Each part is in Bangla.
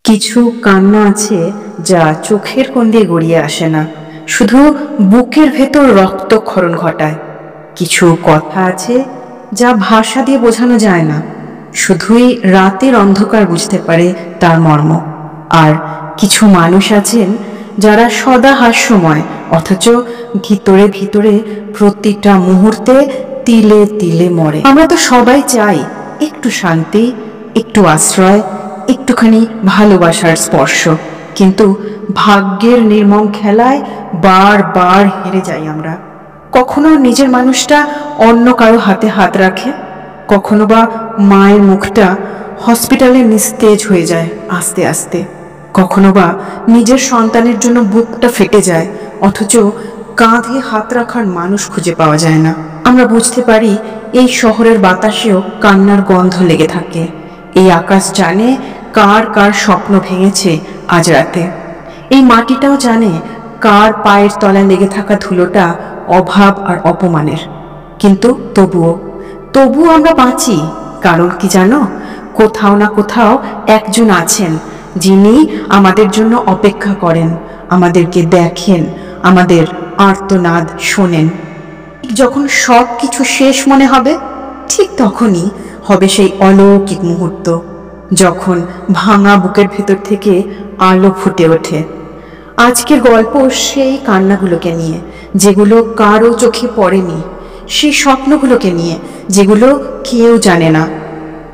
কিছু কান্না আছে যা চোখের কোণ দিয়ে গড়িয়ে আসে না, শুধু বুকের ভেতর রক্তক্ষরণ ঘটায়। কিছু কথা আছে যা ভাষা দিয়ে বোঝানো যায় না, শুধুই রাতের অন্ধকার বুঝতে পারে তার মর্ম। আর কিছু মানুষ আছেন যারা সদা হাস্যময়, অথচ ভিতরে ভিতরে প্রতিটা মুহূর্তে তিলে তিলে মরে। আমরা তো সবাই চাই একটু শান্তি, একটু আশ্রয়, একটুখানি ভালোবাসার স্পর্শ, কিন্তু ভাগ্যের নির্মম খেলায় বারবার হেরে যাই আমরা। কখনো নিজের মানুষটা অন্য কারো হাতে হাত রাখে, কখনো বা মায়ের মুখটা হসপিটালে নিস্তেজ হয়ে যায় আস্তে আস্তে, কখনো বা নিজের সন্তানের জন্য বুকটা ফেটে যায়, অথচ কাঁধে হাত রাখার মানুষ খুঁজে পাওয়া যায় না। আমরা বুঝতে পারি এই শহরের বাতাসেও কান্নার গন্ধ লেগে থাকে। এই আকাশ জানে কার কার স্বপ্ন ভেঙেছে আজ রাতে। এই মাটিটাও জানে কার পায়ের তলায় লেগে থাকা ধুলোটা অভাব আর অপমানের। কিন্তু তবুও আমরা বাঁচি, কারণ কি জানো, কোথাও না কোথাও একজন আছেন যিনি আমাদের জন্য অপেক্ষা করেন, আমাদেরকে দেখেন, আমাদের আর্তনাদ শোনেন। যখন সব কিছু শেষ মনে হবে, ঠিক তখনই হবে সেই অলৌকিক মুহূর্ত, যখন ভাঙা বুকের ভেতর থেকে আলো ফুটে ওঠে। আজকের গল্প সেই কান্নাগুলোকে নিয়ে, যেগুলো কারো চোখে পড়েনি, সেই স্বপ্নগুলোকে নিয়ে যেগুলো কেউ জানে না।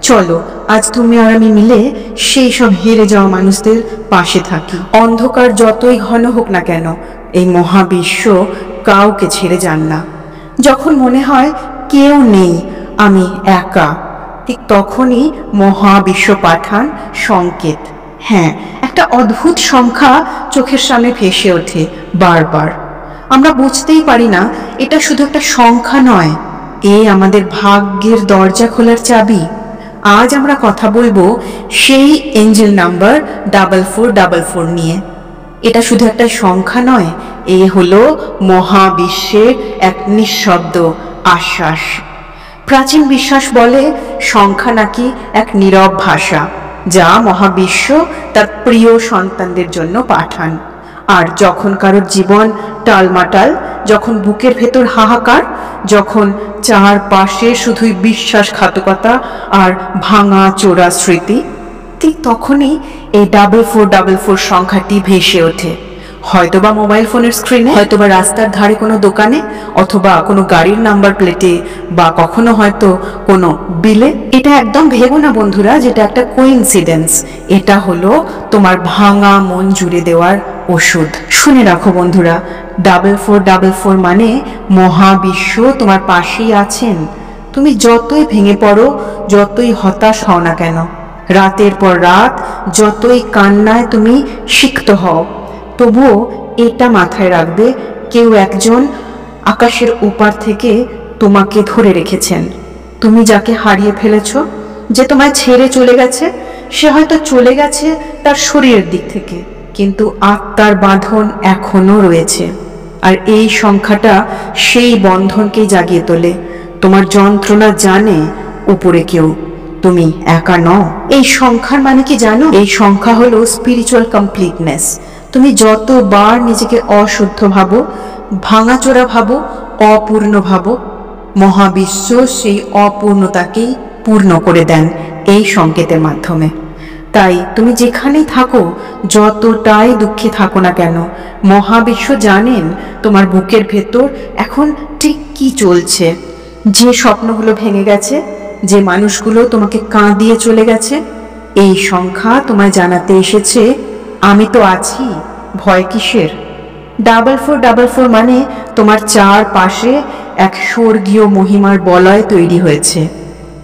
চলো আজ তুমি আর আমি মিলে সেই সব হেরে যাওয়া মানুষদের পাশে থাকি। অন্ধকার যতই ঘন হোক না কেন, এই মহাবিশ্ব কাউকে ছেড়ে যান না। যখন মনে হয় কেউ নেই, আমি একা, ঠিক তখনই মহাবিশ্ব পাঠান সংকেত। হ্যাঁ, একটা অদ্ভুত সংখ্যা চোখের সামনে ভেসে ওঠে বারবার। আমরা বুঝতেই পারি না এটা শুধু একটা সংখ্যা নয়, এ আমাদের ভাগ্যের দরজা খোলার চাবি। আজ আমরা কথা বলবো সেই এঞ্জেল নাম্বার 4444 নিয়ে। এটা শুধু একটা সংখ্যা নয়, এ হলো মহাবিশ্বের এক নিঃশব্দ আশ্বাস। প্রাচীন বিশ্বাস বলে সংখ্যা নাকি এক নীরব ভাষা, যা মহাবিশ্ব তার প্রিয় সন্তানদের জন্য পাঠান। আর যখন কারোর জীবন টালমাটাল, যখন বুকের ভেতর হাহাকার, যখন চারপাশে শুধুই বিশ্বাসঘাতকতা আর ভাঙা চোরা স্মৃতি, ঠিক তখনই এই 4444 সংখ্যাটি ভেসে ওঠে। হয়তোবা মোবাইল ফোনের স্ক্রিনে, হয়তোবা রাস্তার ধারে কোনো দোকানে, অথবা কোনো গাড়ির নাম্বার প্লেটে, বা কখনো হয়তো কোনো বিলে। এটা একদম ভেবো না বন্ধুরা যেটা একটা কোইন্সিডেন্স। এটা হলো তোমার ভাঙা মন জুড়ে দেওয়ার ওষুধ। শুনে রাখো বন্ধুরা, 4444 মানে মহাবিশ্ব তোমার পাশেই আছেন। তুমি যতই ভেঙে পড়ো, যতই হতাশ হও না কেন, রাতের পর রাত যতই কান্নায় তুমি সিক্ত হও, তবুও এটা মাথায় রাখবে, কেউ একজন আকাশের ওপার থেকে তোমাকে ধরে রেখেছেন। তুমি যাকে হারিয়ে ফেলেছ, যে তোমায় ছেড়ে চলে গেছে, সে হয়তো চলে গেছে তার শরীরের দিক থেকে, কিন্তু আত্মার বাঁধন এখনো রয়েছে। আর এই সংখ্যাটা সেই বন্ধনকে জাগিয়ে তোলে। তোমার যন্ত্রণা জানে উপরে কেউ, তুমি একা নও। এই সংখ্যার মানে কি জানো? এই সংখ্যা হলো স্পিরিচুয়াল কমপ্লিটনেস। তুমি যতবার নিজেকে অশুদ্ধ ভাবো, ভাঙাচোরা ভাবো, অপূর্ণ ভাবো, মহাবিশ্ব সেই অপূর্ণতাকেই পূর্ণ করে দেন এই সংকেতের মাধ্যমে। তাই তুমি যেখানেই থাকো, যতটাই দুঃখে থাকো না কেন, মহাবিশ্ব জানেন তোমার বুকের ভেতর এখন ঠিক কি চলছে। যে স্বপ্নগুলো ভেঙে গেছে, যে মানুষগুলো তোমাকে কাঁদিয়ে চলে গেছে, এই সংখ্যা তোমায় জানাতে এসেছে, আমি তো আছি, ভয় কিসের। 4444 মানে তোমার চারপাশে এক স্বর্গীয় মহিমার বলয় তৈরি হয়েছে।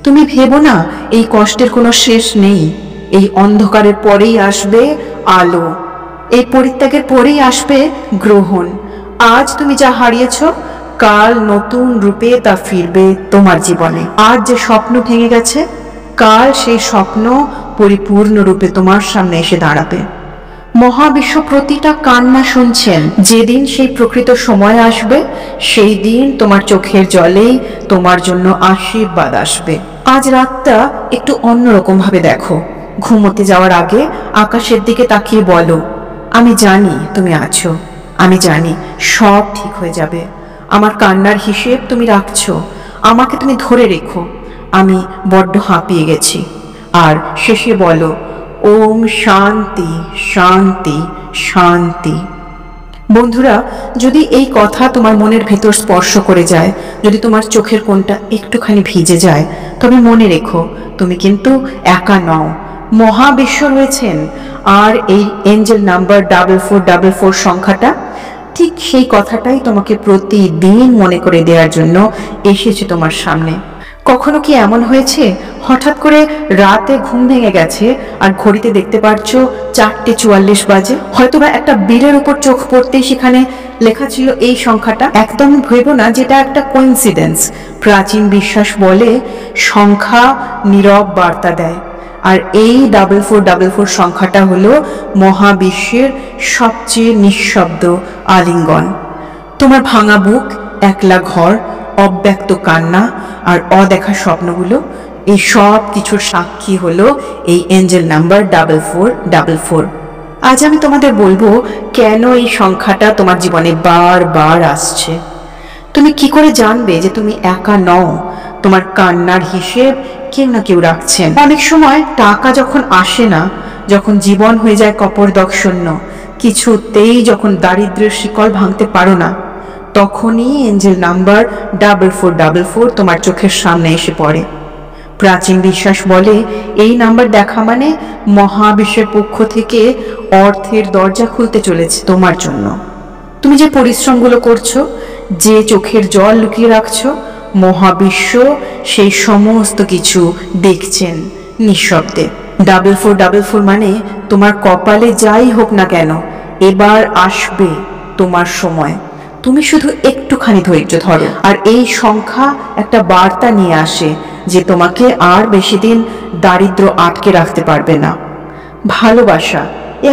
তুমি ভেবো না এই কষ্টের কোনো শেষ নেই। এই অন্ধকারের পরেই আসবে আলো, এই পরিত্যাগের পরেই আসবে গ্রহণ। আজ তুমি যা হারিয়েছ, কাল নতুন রূপে তা ফিরবে তোমার জীবনে। আজ যে স্বপ্ন ভেঙে গেছে, কাল সেই স্বপ্ন পরিপূর্ণ রূপে তোমার সামনে এসে দাঁড়াবে। মহাবিশ্ব প্রতিটা কান্না শুনছেন। যেদিন সেই প্রকৃত সময় আসবে, সেই দিন তোমার চোখের জলেই তোমার জন্য আশীর্বাদ আসবে। আজ রাতটা একটু অন্যরকম ভাবে দেখো। ঘুমোতে যাওয়ার আগে আকাশের দিকে তাকিয়ে বলো, আমি জানি তুমি আছো, আমি জানি সব ঠিক হয়ে যাবে। আমার কান্নার হিসেব তুমি রাখছো, আমাকে তুমি ধরে রেখো, আমি বড্ড হাঁপিয়ে গেছি। আর শেষে বলো, ওম শান্তি শান্তি শান্তি। বন্ধুরা, যদি এই কথা তোমার মনের ভেতর স্পর্শ করে যায়, যদি তোমার চোখের কোণটা একটুখানি ভিজে যায়, তবে মনে রেখো তুমি কিন্তু একা নও। মহাবিশ্ব রয়েছেন, আর এই এঞ্জেল নাম্বার 4444 সংখ্যাটা ঠিক সেই কথাটাই তোমাকে প্রতিদিন মনে করে দেওয়ার জন্য এসেছে তোমার সামনে। কখনো কি এমন হয়েছে হঠাৎ করে রাতে ঘুম ভেঙে গেছে আর ঘড়িতে দেখতে পাচ্ছ 4:44 বাজে? হয়তোবা একটা বিলের উপর চোখ পড়তেই সেখানে লেখা ছিল এই সংখ্যাটা। একদম ভেবো না যেটা একটা কোইন্সিডেন্স। প্রাচীন বিশ্বাস বলে সংখ্যা নীরব বার্তা দেয়, আর এই 4444 সংখ্যাটা হলো মহাবিশ্বের সবচেয়ে নিঃশব্দ আলিঙ্গন। তোমার ভাঙা বুক, একলা ঘর, অব্যক্ত কান্না আর অদেখা স্বপ্নগুলো, এই সব কিছুর সাক্ষী হলো এই এঞ্জেল নাম্বার 4444। আজ আমি তোমাদের বলবো কেন এই সংখ্যাটা তোমার জীবনে বারবার আসছে। তুমি কি করে জানবে যে তুমি একা নও? তোমার কান্নার হিসেব কেউ না কেউ রাখছেন। অনেক সময় টাকা যখন আসে না, যখন জীবন হয়ে যায় কপরদকশূন্য, কিছুতেই যখন দারিদ্র্যের শিকল ভাঙতে পারো না, তখনই এঞ্জেল নাম্বার 4444 তোমার চোখের সামনে এসে পড়ে। প্রাচীন বিশ্বাস বলে এই নাম্বার দেখা মানে মহাবিশ্বের পক্ষ থেকে অর্থের দরজা খুলতে চলেছে তোমার জন্য। তুমি যে পরিশ্রমগুলো করছো, যে চোখের জল লুকিয়ে রাখছো, মহাবিশ্ব সেই সমস্ত কিছু দেখছেন নিঃশব্দে। 4444 মানে তোমার কপালে যাই হোক না কেন, এবার আসবে তোমার সময়। তুমি শুধু একটুখানি ধৈর্য ধরো। আর এই সংখ্যা একটা বার্তা নিয়ে আসে যে তোমাকে আর বেশি দিন দারিদ্র আটকে রাখতে পারবে না। ভালোবাসা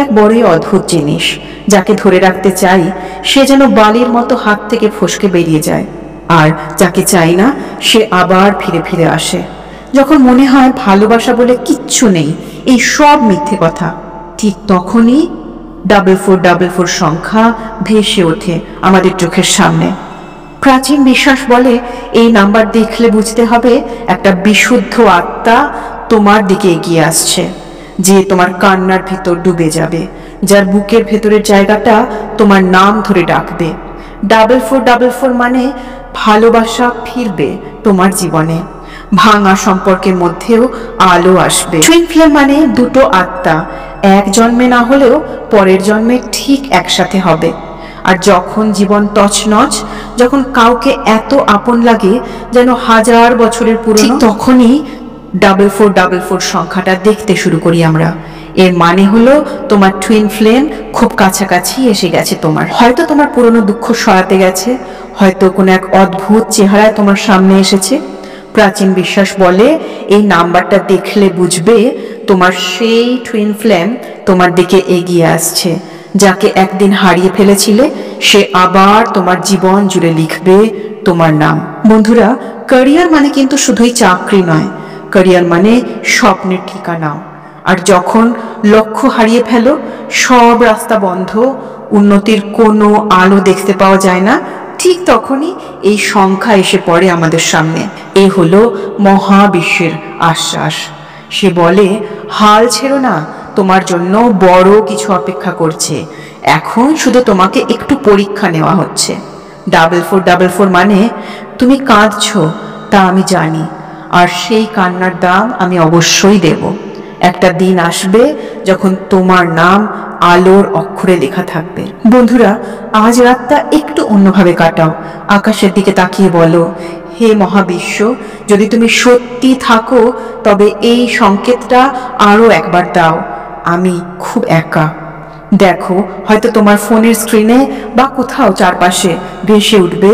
এক বড়ই অদ্ভুত জিনিস। যাকে ধরে রাখতে চাই সে যেন বালির মতো হাত থেকে ফসকে বেরিয়ে যায়, আর যাকে চাই না সে আবার ফিরে ফিরে আসে। যখন মনে হয় ভালোবাসা বলে কিচ্ছু নেই, এই সব মিথ্যে কথা, ঠিক তখনই 4444 সংখ্যা ভেসে ওঠে আমাদের চোখের সামনে। প্রাচীন বিশ্বাস বলে এই নাম্বার দেখলে বুঝতে হবে একটা বিশুদ্ধ আত্মা তোমার দিকে এগিয়ে আসছে, যে তোমার কান্নার ভিতর ডুবে যাবে, যার বুকের ভেতরের জায়গাটা তোমার নাম ধরে ডাকবে। 4444 মানে ভালোবাসা ফিরবে তোমার জীবনে, ভাঙা সম্পর্কের মধ্যেও আলো আসবে। টুইন ফ্লেম মানে দুটো আত্মা, এক জন্মে না হলেও পরের জন্মে ঠিক একসাথে হবে। আর যখন জীবন তছনছ, যখন কাউকে এত আপন লাগে যেন হাজার বছরের পুরনো, তখনই 4444 সংখ্যাটা দেখতে শুরু করি আমরা। এর মানে হলো তোমার টুইন ফ্লেম খুব কাছাকাছি এসে গেছে তোমার। হয়তো তোমার পুরনো দুঃখ সরাতে গেছে, হয়তো কোনো এক অদ্ভুত চেহারায় তোমার সামনে এসেছে। প্রাচীন বিশ্বাস বলে এই নাম্বারটা দেখলে বুঝবে তোমার সেই টুইন ফ্লেম তোমার দিকে এগিয়ে আসছে। যাকে একদিন হারিয়ে ফেলেছিলে সে আবার তোমার জীবন জুড়ে লিখবে তোমার নাম। বন্ধুরা, ক্যারিয়ার মানে কিন্তু শুধুই চাকরি নয়, ক্যারিয়ার মানে স্বপ্নের ঠিকানাও। আর যখন লক্ষ্য হারিয়ে ফেলো, সব রাস্তা বন্ধ, উন্নতির কোনো আলো দেখতে পাওয়া যায় না, ঠিক তখনই এই সংখ্যা এসে পড়ে আমাদের সামনে। এ হলো মহাবিশ্বের আশ্বাস। সে বলে হাল ছেড়ো না, তোমার জন্য বড় কিছু অপেক্ষা করছে। এখন শুধু তোমাকে একটু পরীক্ষা নেওয়া হচ্ছে। 4444 মানে তুমি কাঁদছো, তা আমি জানি, আর সেই কান্নার দাম আমি অবশ্যই দেব। একটা দিন আসবে যখন তোমার নাম আলোর অক্ষরে লেখা থাকবে। বন্ধুরা, আজ রাতটা একটু অন্যভাবে কাটাও। আকাশের দিকে তাকিয়ে বলো, হে মহাবিশ্ব, যদি তুমি সত্যি থাকো তবে এই সংকেতটা আরো একবার দাও। আমি খুব একা। দেখো, হয়তো তোমার ফোনের স্ক্রিনে বা কোথাও চারপাশে ভেসে উঠবে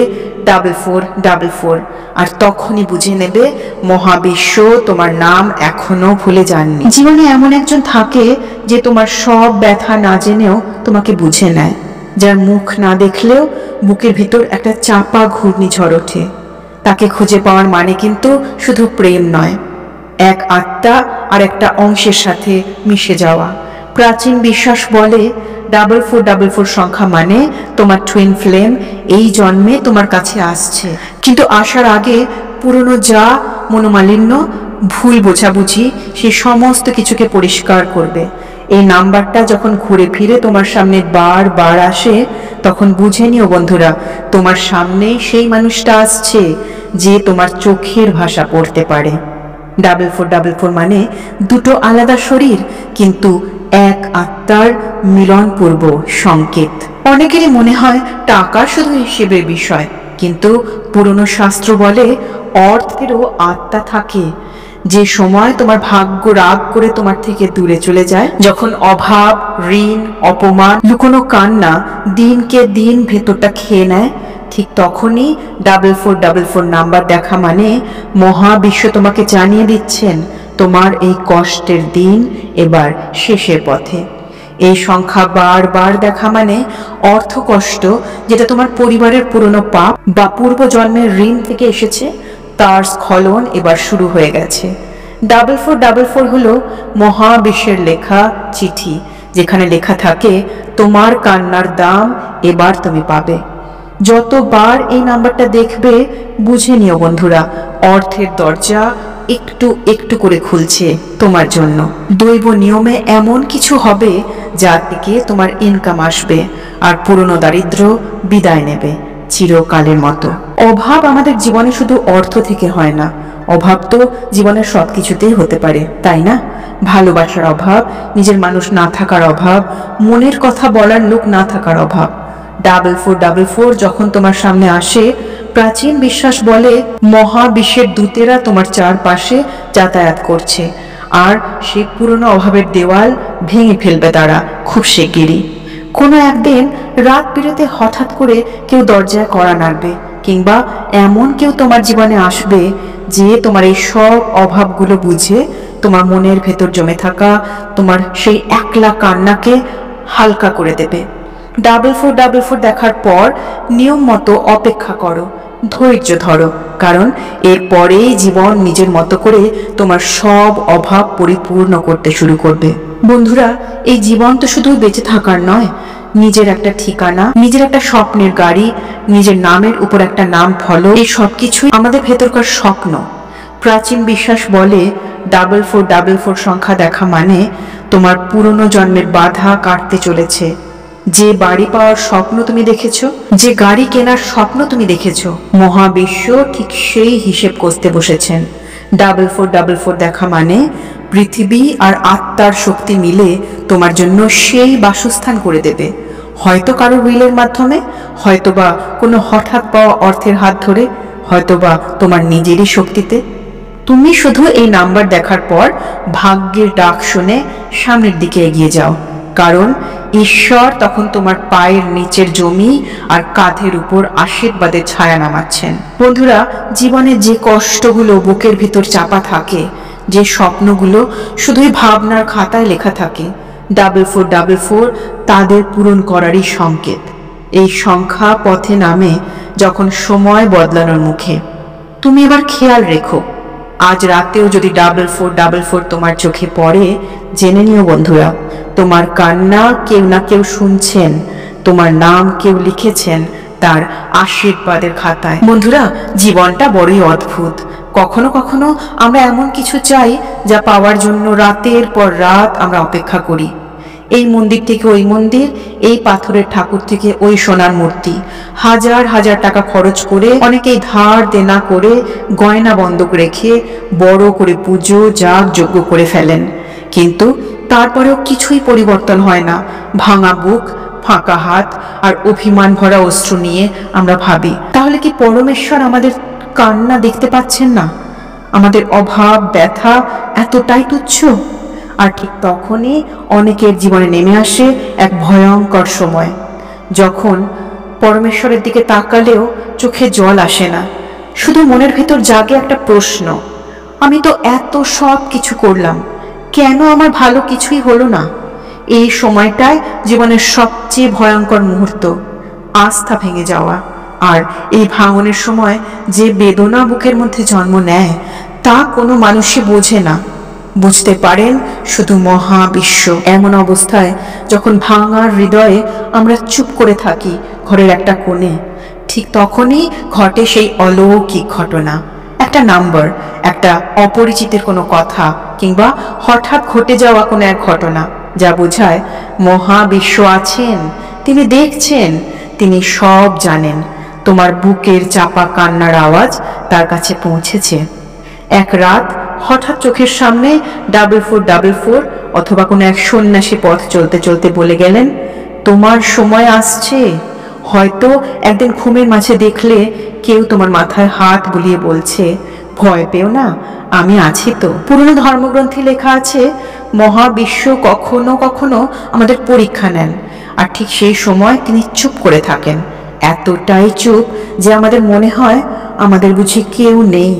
4444, আর তখনই বুঝে নেবে মহাবিশ্ব তোমার নাম এখনো ভুলে যাননি। জীবনে এমন একজন থাকে যে তোমার সব ব্যথা না জেনেও তোমাকে বুঝে নেয়, যার মুখ না দেখলেও বুকের ভিতর একটা চাপা ঘূর্ণিঝড় ওঠে। তাকে খুঁজে পাওয়ার মানে কিন্তু শুধু প্রেম নয়, এক আত্মা আর একটা অংশের সাথে মিশে যাওয়া। প্রাচীন বিশ্বাস বলে 4444 সংখ্যা মানে তোমার টুইন ফ্লেম এই জন্মে তোমার কাছে আসছে, কিন্তু আসার আগে পুরনো যা মনোমালিন্য, ভুল বোঝাবুঝি, সেই সমস্ত কিছুকে পরিষ্কার করবে। এই নাম্বারটা যখন ঘুরে ফিরে তোমার সামনে বার আসে, তখন বুঝে নিও বন্ধুরা, তোমার সামনে সেই মানুষটা আসছে যে তোমার চোখের ভাষা পড়তে পারে। 4444 মানে দুটো আলাদা শরীর, কিন্তু এক আত্মার মিলনপূর্ব সংকেত। অনেকেরই মনে হয় টাকা শুধু হিসেবের বিষয়, কিন্তু পুরনো শাস্ত্র বলে অর্থেরও আত্মা থাকে। যে সময় তোমার ভাগ্য রাগ করে তোমার থেকে দূরে চলে যায়, যখন অভাব, ঋণ, অপমান, লুকোনো কান্না দিনকে দিন ভেতরটা খেয়ে নেয়, ঠিক তখনই 4444 নাম্বার দেখা মানে মহাবিশ্ব তোমাকে জানিয়ে দিচ্ছেন তোমার এই কষ্টের দিন এবার শেষের পথে। এই সংখ্যা বার দেখা মানে অর্থ কষ্ট, যেটা তোমার পরিবারের পুরনো পাপ বা পূর্বজন্মের ঋণ থেকে এসেছে, তার স্খলন এবার শুরু হয়ে গেছে। 4444 হলো মহাবিশ্বের লেখা চিঠি, যেখানে লেখা থাকে তোমার কান্নার দাম এবার তুমি পাবে। যতবার এই নাম্বারটা দেখবে বুঝে নিও বন্ধুরা, অর্থের দরজা একটু একটু করে খুলছে তোমার জন্য। দৈব নিয়মে এমন কিছু হবে যা থেকে তোমার ইনকাম আসবে, আর পুরনো দারিদ্র বিদায় নেবে চিরকালের মতো। অভাব আমাদের জীবনে শুধু অর্থ থেকে হয় না, অভাব তো জীবনের সব কিছুতেই হতে পারে, তাই না? ভালোবাসার অভাব, নিজের মানুষ না থাকার অভাব, মনের কথা বলার লোক না থাকার অভাব। 4444 যখন তোমার সামনে আসে, প্রাচীন বিশ্বাস বলে মহাবিশ্বের দূতেরা তোমার চারপাশে যাতায়াত করছে, আর সেই পুরনো অভাবের দেওয়াল ভেঙে ফেলবে তারা খুব শিগগিরই। কোনো একদিন রাত বিরেতে হঠাৎ করে কেউ দরজায় কড়া নাড়বে, কিংবা এমন কেউ তোমার জীবনে আসবে যে তোমার এই সব অভাবগুলো বুঝে তোমার মনের ভেতর জমে থাকা তোমার সেই একলা কান্নাকে হালকা করে দেবে। 4444 দেখার পর নিয়ম মতো অপেক্ষা করো, ধৈর্য ধরো, কারণ এরপরেই জীবন নিজের মতো করে তোমার সব অভাব পরিপূর্ণ করতে শুরু করবে। বন্ধুরা, এই জীবন তো শুধু বেঁচে থাকার নয়, নিজের একটা ঠিকানা, নিজের একটা স্বপ্নের গাড়ি, নিজের নামের উপর একটা নাম ফলক, এই সবকিছুই আমাদের ভেতরকার স্বপ্ন। প্রাচীন বিশ্বাস বলে 4444 সংখ্যা দেখা মানে তোমার পুরনো জন্মের বাধা কাটতে চলেছে। যে বাড়ি পাওয়ার স্বপ্ন তুমি দেখেছো, যে গাড়ি কেনার স্বপ্ন তুমি দেখেছো, মহাবিশ্ব ঠিক সেই হিসেব কষতে বসেছেন। 4444 দেখা মানে পৃথিবী আর আত্মার শক্তি মিলে তোমার জন্য সেই বাসস্থান করে দেবে, হয়তো কারো উইলের মাধ্যমে, হয়তোবা কোনো হঠাৎ পাওয়া অর্থের হাত ধরে, হয়তোবা তোমার নিজেরই শক্তিতে। তুমি শুধু এই নাম্বার দেখার পর ভাগ্যের ডাক শুনে সামনের দিকে এগিয়ে যাও, কারণ ঈশ্বর তখন তোমার পায়ের নিচের জমি আর কাঁধের উপর আশীর্বাদের ছায়া নামাচ্ছেন। বন্ধুরা, জীবনে যে কষ্টগুলো বুকের ভিতর চাপা থাকে, যে স্বপ্নগুলো শুধুই ভাবনার খাতায় লেখা থাকে, 4444 তাদের পূরণ করারই সংকেত। এই সংখ্যা পথে নামে যখন সময় বদলানোর মুখে। তুমি এবার খেয়াল রেখো, আজ রাতেও যদি 4444 তোমার চোখে পড়ে, জেনে নিও বন্ধুরা, তোমার কান্না কেউ না কেউ শুনছেন, তোমার নাম কেউ লিখেছেন তার আশীর্বাদের খাতায়। বন্ধুরা, জীবনটা বড়ই অদ্ভুত। কখনো কখনো আমরা এমন কিছু চাই যা পাওয়ার জন্য রাতের পর রাত আমরা অপেক্ষা করি। এই মন্দির থেকে ওই মন্দির, এই পাথরের ঠাকুর থেকে ওই সোনার মূর্তি, হাজার হাজার টাকা খরচ করে, অনেকেই ধার দেনা করে, গয়না বন্ধক রেখে বড় করে পুজো যাগ যজ্ঞ করে ফেলেন, কিন্তু তারপরেও কিছুই পরিবর্তন হয় না। ভাঙা বুক, ফাঁকা হাত আর অভিমান ভরা অশ্রু নিয়ে আমরা ভাবি, তাহলে কি পরমেশ্বর আমাদের কান্না দেখতে পাচ্ছেন না? আমাদের অভাব ব্যথা এতটাই তুচ্ছ? আর ঠিক তখনই অনেকের জীবনে নেমে আসে এক ভয়ঙ্কর সময়, যখন পরমেশ্বরের দিকে তাকালেও চোখে জল আসে না, শুধু মনের ভেতর জাগে একটা প্রশ্ন, আমি তো এত সব কিছু করলাম, কেন আমার ভালো কিছুই হলো না? এই সময়টায় জীবনের সবচেয়ে ভয়ঙ্কর মুহূর্ত, আস্থা ভেঙে যাওয়া। আর এই ভাঙনের সময় যে বেদনা বুকের মধ্যে জন্ম নেয় তা কোনো মানুষই বোঝে না। বুঝতে পারেন শুধু মহাবিশ্ব। এমন অবস্থায় যখন ভাঙার হৃদয়ে আমরা চুপ করে থাকি ঘরের একটা কোণে, ঠিক তখনই ঘটে সেই অলৌকিক ঘটনা। একটা নাম্বার, একটা অপরিচিতের কোনো কথা, কিংবা হঠাৎ ঘটে যাওয়া কোনো এক ঘটনা যা বোঝায় মহাবিশ্ব আছেন, তিনি দেখছেন, তিনি সব জানেন। তোমার বুকের চাপা কান্নার আওয়াজ তার কাছে পৌঁছেছে। এক রাত হঠাৎ চোখের সামনে 4444 অথবা কোনো এক সন্ন্যাসী পথ চলতে চলতে বলে গেলেন, তোমার সময় আসছে। হয়তো একদিন ঘুমের মাঝে দেখলে কেউ তোমার মাথায় হাত বুলিয়ে বলছে, ভয় পেও না, আমি আছি তো। পুরনো ধর্মগ্রন্থে লেখা আছে মহাবিশ্ব কখনো কখনো আমাদের পরীক্ষা নেন, আর ঠিক সেই সময় তিনি চুপ করে থাকেন, এতটাই চুপ যে আমাদের মনে হয় আমাদের বুঝি কেউ নেই।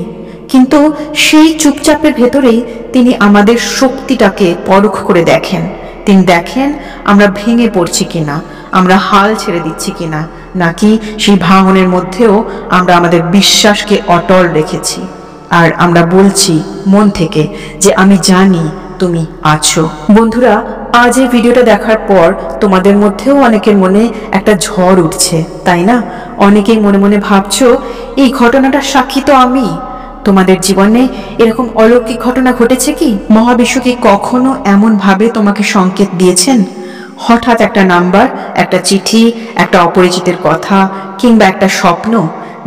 কিন্তু সেই চুপচাপের ভেতরেই তিনি আমাদের শক্তিটাকে পরখ করে দেখেন। তিনি দেখেন আমরা ভেঙে পড়ছি কিনা, আমরা হাল ছেড়ে দিচ্ছি কিনা, নাকি সেই ভাঙনের মধ্যেও আমরা আমাদের বিশ্বাসকে অটল রেখেছি। আর আমরা বলছি মন থেকে যে আমি জানি তুমি আছো। বন্ধুরা, আজ এই ভিডিওটা দেখার পর তোমাদের মধ্যেও অনেকের মনে একটা ঝড় উঠছে, তাই না? অনেকেই মনে মনে ভাবছো, এই ঘটনাটার সাক্ষী তো আমি। তোমাদের জীবনে এরকম অলৌকিক ঘটনা ঘটেছে কি? মহাবিশ্ব কি কখনো এমন ভাবে তোমাকে সংকেত দিয়েছেন? হঠাৎ একটা নাম্বার, একটা চিঠি, একটা অপরিচিতের কথা, কিংবা একটা স্বপ্ন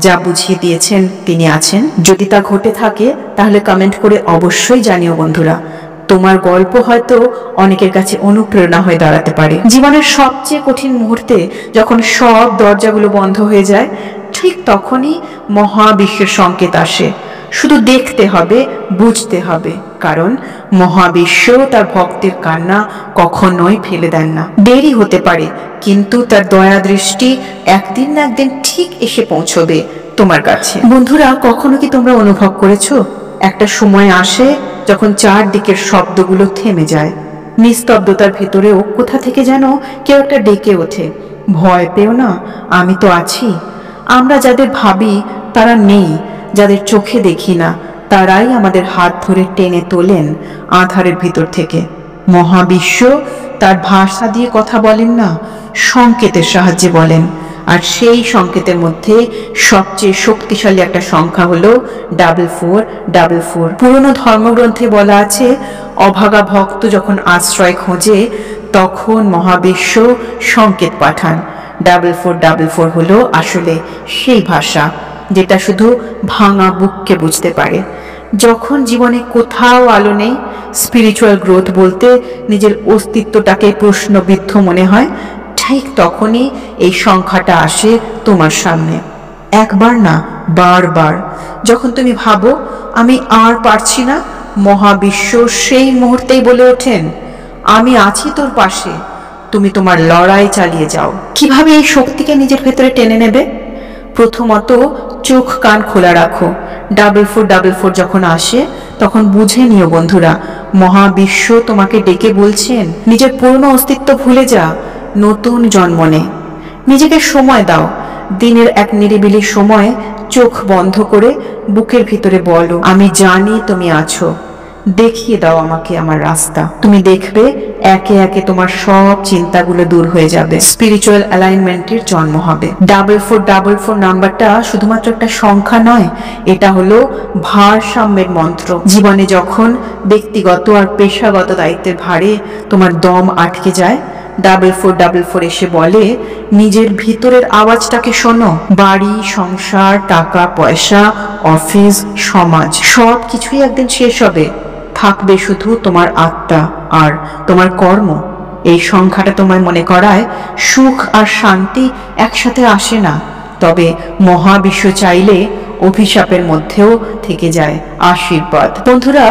যা বুঝিয়ে দিয়েছেন তিনি আছেন? যদি তা ঘটে থাকে তাহলে কমেন্ট করে অবশ্যই জানিও বন্ধুরা। তোমার গল্প হয়তো অনেকের কাছে অনুপ্রেরণা হয়ে দাঁড়াতে পারে। জীবনের সবচেয়ে কঠিন মুহূর্তে যখন সব দরজাগুলো বন্ধ হয়ে যায়, ঠিক তখনই মহাবিশ্বের সংকেত আসে। শুধু দেখতে হবে, বুঝতে হবে, কারণ মহাবিশ্ব তার ভক্তের কান্না কখনোই ফেলে দেন না। দেরি হতে পারে, কিন্তু তার দয়া দৃষ্টি একদিন না একদিন ঠিক এসে পৌঁছবে তোমার কাছে। বন্ধুরা, কখনো কি তোমরা অনুভব করেছো একটা সময় আসে যখন চারদিকের শব্দগুলো থেমে যায়, নিস্তব্ধতার ভেতরেও কোথা থেকে যেন কেউ একটা ডেকে ওঠে, ভয় পেও না, আমি তো আছি। আমরা যাদের ভাবি তারা নেই, যাদের চোখে দেখি না তারাই আমাদের হাত ধরে টেনে তোলেন আঁধারের ভিতর থেকে। মহাবিশ্ব তার ভাষা দিয়ে কথা বলেন না, সংকেতের সাহায্যে বলেন। আর সেই সংকেতের মধ্যে সবচেয়ে শক্তিশালী একটা সংখ্যা হলো 4444। পুরনো ধর্মগ্রন্থে বলা আছে, অভাগা ভক্ত যখন আশ্রয় খোঁজে তখন মহাবিশ্ব সংকেত পাঠান। 4444 হলো আসলে সেই ভাষা যেটা শুধু ভাঙা বুককে বুঝতে পারে। যখন জীবনে কোথাও আলো নেই, স্পিরিচুয়াল গ্রোথ বলতে নিজের অস্তিত্বটাকে প্রশ্নবিদ্ধ মনে হয়, ঠিক তখনই এই সংখ্যাটা আসে তোমার সামনে। একবার না, বারবার। যখন তুমি ভাবো আমি আর পারছি না, মহাবিশ্ব সেই মুহূর্তেই বলে ওঠেন, আমি আছি তোর পাশে, তুমি তোমার লড়াই চালিয়ে যাও। কিভাবে এই শক্তিকে নিজের ভেতরে টেনে নেবে? প্রথমত চোখ কান খোলা রাখো। 4444 যখন আসে তখন বুঝে নিও বন্ধুরা, মহাবিশ্ব তোমাকে ডেকে বলছেন, নিজের পুরনো অস্তিত্ব ভুলে যা, নতুন জন্ম নে। নিজেকে সময় দাও। দিনের এক নিরিবিলি সময় চোখ বন্ধ করে বুকের ভিতরে বলো, আমি জানি তুমি আছো, দেখিয়ে দাও আমাকে আমার রাস্তা। তুমি দেখবে একে একে তোমার সব চিন্তাগুলো দূর হয়ে যাবে, স্পিরিচুয়াল অ্যালাইনমেন্টের জন্ম হবে। 4444 নাম্বারটা শুধুমাত্র একটা সংখ্যা নয়, এটা হলো ভারসাম্যের মন্ত্র। জীবনে যখন ব্যক্তিগত আর পেশাগত দায়িত্বের ভারে তোমার দম আটকে যায়, 4444 এসে বলে, নিজের ভিতরের আওয়াজটাকে শোনো। বাড়ি, সংসার, টাকা পয়সা, অফিস, সমাজ সব কিছুই একদিন শেষ হবে, থাকবে শুধু তোমার আত্মা আর তোমার কর্ম। এই সংখ্যাটা তোমায় মনে করায় সুখ আর শান্তি একসাথে আসে না, তবে মহাবিশ্ব চাইলে অভিশাপের মধ্যেও থেকে যায় আশীর্বাদ। বন্ধুরা,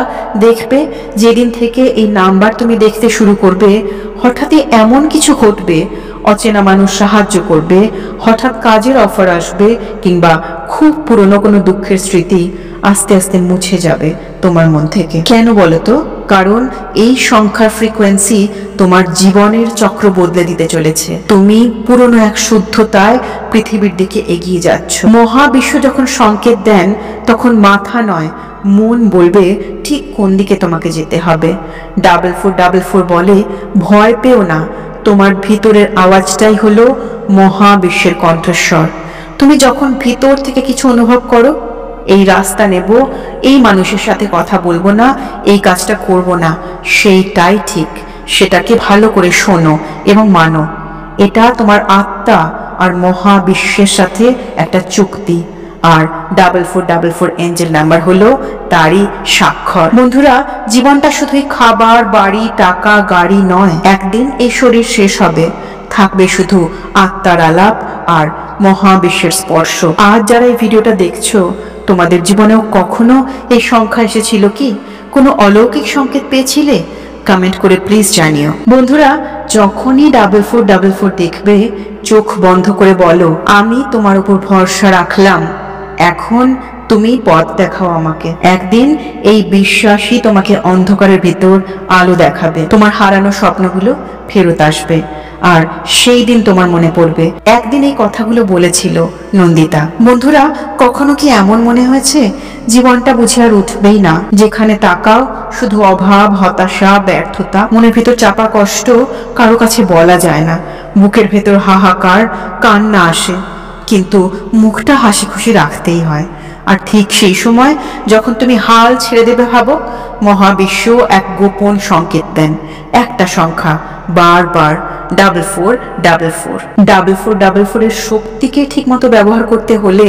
দেখবে যেদিন থেকে এই নাম্বার তুমি দেখতে শুরু করবে, হঠাৎই এমন কিছু ঘটবে, অচেনা মানুষ সাহায্য করবে, হঠাৎ কাজের অফার আসবে, কিংবা খুব পুরনো কোনো দুঃখের স্মৃতি আস্তে আস্তে মুছে যাবে তোমার মন থেকে। কেন বলো তো? কারণ এই সংখ্যার ফ্রিকোয়েন্সি তোমার জীবনের চক্র বদলে দিতে চলেছে। তুমি পুরনো এক শুদ্ধতায় পৃথিবীর দিকে এগিয়ে যাচ্ছ। মহাবিশ্ব যখন সংকেত দেন তখন মাথা নয়, মন বলবে ঠিক কোন দিকে তোমাকে যেতে হবে। 4444 বলে ভয় পেও না, তোমার ভিতরের আওয়াজটাই হলো মহাবিশ্বের কণ্ঠস্বর। তুমি যখন ভিতর থেকে কিছু অনুভব করো, এই রাস্তা নেব, এই মানুষের সাথে কথা বলবো না, এই কাজটা করব না, সেইটাই ঠিক, সেটাকে ভালো করে শোনো এবং মানো। এটা তোমার আত্মা আর মহাবিশ্বের সাথে একটা চুক্তি। আর 4444 এঞ্জেল নাম্বার হলো তারই স্বাক্ষর। বন্ধুরা, জীবনটা শুধুই খাবার, বাড়ি, টাকা, গাড়ি নয়। একদিন এই শরীর শেষ হবে, থাকবে শুধু আত্মার আলাপ আর মহাবিশ্বের স্পর্শ। আজ যারা এই ভিডিওটা দেখছো, তোমাদের জীবনেও কখনো এই সংখ্যা এসেছিল কি? কোনো অলৌকিক সংকেত পেয়েছিলে? কমেন্ট করে প্লিজ জানিও। বন্ধুরা, যখনই 4444 দেখবে, চোখ বন্ধ করে বলো, আমি তোমার উপর ভরসা রাখলাম, এখন তুমি পথ দেখাও আমাকে। একদিন এই বিশ্বাসই তোমাকে অন্ধকারের ভিতর আলো দেখাবে। তোমার হারানো স্বপ্নগুলো ফেরত আসবে, আর সেই দিন তোমার মনে পড়বে একদিন এই কথাগুলো বলেছিল নন্দিতা। বন্ধুরা, কখনো কি এমন মনে হয়েছে জীবনটা বুঝে আর উঠবেই না? যেখানে তাকাও শুধু অভাব, হতাশা, ব্যর্থতা, মনের ভিতর চাপা কষ্ট, কারো কাছে বলা যায় না, বুকের ভেতর হাহাকার, কান্না আসে, কিন্তু মুখটা হাসি খুশি রাখতেই হয়। আর ঠিক সেই সময় যখন তুমি হাল ছেড়ে দেবে, ভাবো মহাবিশ্ব এক গোপন সংকেত দেন, একটা সংখ্যা বারবার 4444। 4444 এর শক্তিকে ঠিক মতো ব্যবহার করতে হলে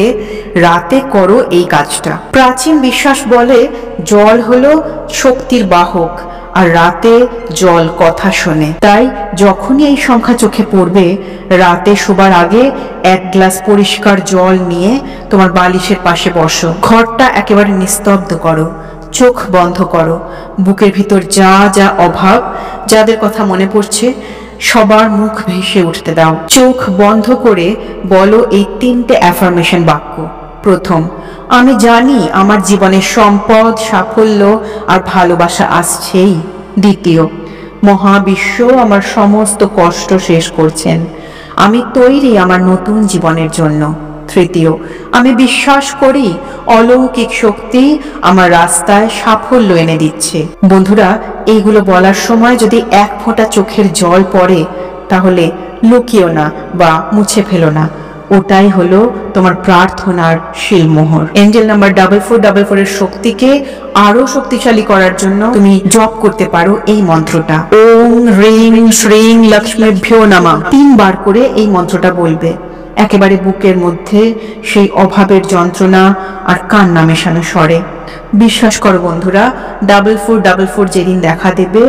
রাতে করো এই কাজটা। প্রাচীন বিশ্বাস বলে জল হলো শক্তির বাহক, আর রাতে জল কথা শোনে। তাই যখনই এই সংখ্যা চোখে পড়বে, রাতে শোবার আগে এক গ্লাস পরিষ্কার জল নিয়ে তোমার বালিশের পাশে বসো। ঘরটা একেবারে নিস্তব্ধ করো, চোখ বন্ধ করো, বুকের ভিতর যা যা অভাব, যাদের কথা মনে পড়ছে, সবার মুখ ভেসে উঠতে দাও। চোখ বন্ধ করে বলো এই 3টে অ্যাফার্মেশন বাক্য। প্রথম, আমি জানি আমার জীবনে সম্পদ, সাফল্য আর ভালোবাসা আসছেই। দ্বিতীয়, মহাবিশ্ব আমার সমস্ত কষ্ট শেষ করছেন, আমি তৈরি আমার নতুন জীবনের জন্য। তৃতীয়, আমি বিশ্বাস করি অলৌকিক শক্তি আমার রাস্তায় সাফল্য এনে দিচ্ছে। বন্ধুরা, এইগুলো বলার সময় যদি এক ফোঁটা চোখের জল পড়ে, তাহলে লুকিও না বা মুছে ফেলো না, ওটাই হলো তোমার প্রার্থনার শিলমোহর। এঞ্জেল নাম্বার 4444 এর শক্তিকে আরো শক্তিশালী করার জন্য তুমি জপ করতে পারো এই মন্ত্রটা, ওং হ্রিং শ্রীং লক্ষ্মীভ্যো নমঃ। 3 বার করে এই মন্ত্রটা বলবে। একেবারে বুকের মধ্যে সেই অভাবের যন্ত্রণা আর কান্না মেশানো স্বরে। বিশ্বাস করো বন্ধুরা, 4444 যেদিন দেখা দেবে,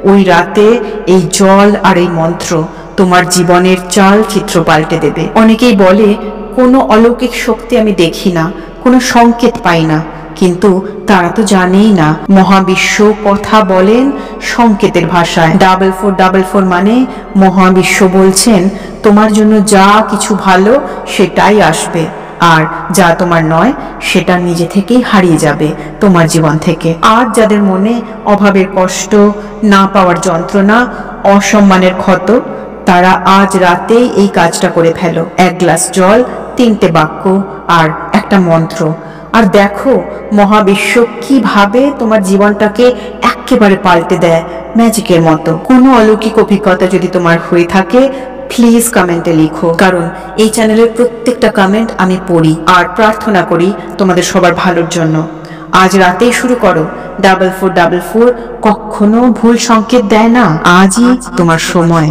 ওই রাতে এই জল আর এই মন্ত্র তোমার জীবনের চাল চিত্র পাল্টে দেবে। অনেকেই বলে কোনো অলৌকিক শক্তি আমি দেখি না, কোনো সংকেত পাই না, কিন্তু তারা তো জানেই না মহাবিশ্ব কথা বলেন সংকেতের ভাষায়। 4444 মানে মহাবিশ্ব বলছেন তোমার জন্য যা কিছু ভালো সেটাই আসবে, আর যা তোমার নয় সেটা নিজে থেকেই হারিয়ে যাবে তোমার জীবন থেকে। আজ যাদের মনে অভাবের কষ্ট, না পাওয়ার যন্ত্রণা, অসম্মানের ক্ষত, তারা আজ রাতেই এই কাজটা করে ফেলো। 1 গ্লাস জল, 3টে বাক্য আর একটা মন্ত্র, আর দেখো মহাবিশ্ব কিভাবে তোমার জীবনটাকে একেবারে পাল্টে দেয় ম্যাজিকের মতো। কোনো অলৌকিক অভিজ্ঞতা যদি তোমার হয়ে থাকে, প্লিজ কমেন্টে লিখো, কারণ এই চ্যানেলের প্রত্যেকটা কমেন্ট আমি পড়ি আর প্রার্থনা করি তোমাদের সবার ভালোর জন্য। আজ রাতেই শুরু করো। 4444 কখনো ভুল সংকেত দেয় না, আজই তোমার সময়।